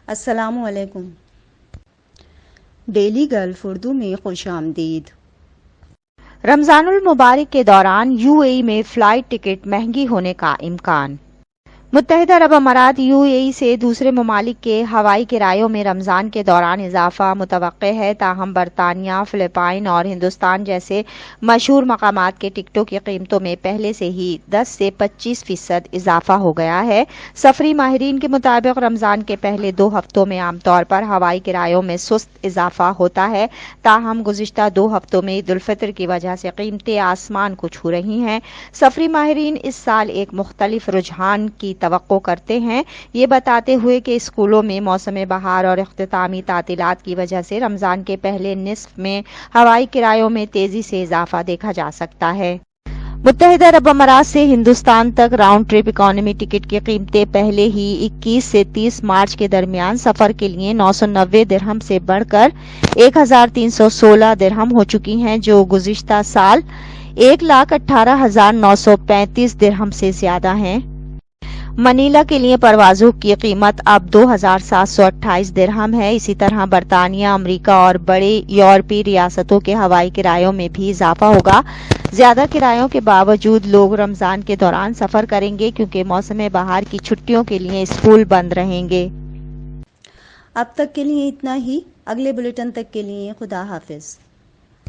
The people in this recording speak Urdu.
السلام علیکم۔ ڈیلی گلف اردو میں خوش آمدید۔ رمضان المبارک کے دوران یو اے ای میں فلائٹ ٹکٹ مہنگی ہونے کا امکان۔ متحدہ عرب امارات یو اے ای سے دوسرے ممالک کے ہوائی کرایوں میں رمضان کے دوران اضافہ متوقع ہے، تاہم برطانیہ، فلپائن اور ہندوستان جیسے مشہور مقامات کے ٹکٹوں کی قیمتوں میں پہلے سے ہی 10 سے 25% اضافہ ہو گیا ہے۔ سفری ماہرین کے مطابق رمضان کے پہلے 2 ہفتوں میں عام طور پر ہوائی کرایوں میں سست اضافہ ہوتا ہے، تاہم گزشتہ 2 ہفتوں میں عید الفطر کی وجہ سے قیمتیں آسمان کو چھو رہی ہیں۔ سفری ماہرین اس سال ایک مختلف رجحان کی توقع کرتے ہیں، یہ بتاتے ہوئے کہ اسکولوں میں موسم بہار اور اختتامی تعطیلات کی وجہ سے رمضان کے پہلے نصف میں ہوائی کرایوں میں تیزی سے اضافہ دیکھا جا سکتا ہے۔ متحدہ عرب امارات سے ہندوستان تک راؤنڈ ٹرپ اکانومی ٹکٹ کی قیمتیں پہلے ہی 21 سے 30 مارچ کے درمیان سفر کے لیے 990 درہم سے بڑھ کر 1316 درہم ہو چکی ہیں، جو گزشتہ سال 1,18,935 درہم سے زیادہ ہیں۔ منیلا کے لیے پروازوں کی قیمت اب 2,728 درہم ہے۔ اسی طرح برطانیہ، امریکہ اور بڑے یورپی ریاستوں کے ہوائی کرایوں میں بھی اضافہ ہوگا۔ زیادہ کرایوں کے باوجود لوگ رمضان کے دوران سفر کریں گے، کیونکہ موسم بہار کی چھٹیوں کے لیے اسکول بند رہیں گے۔ اب تک کے لیے اتنا ہی۔ اگلے بلیٹن تک کے لیے خدا حافظ۔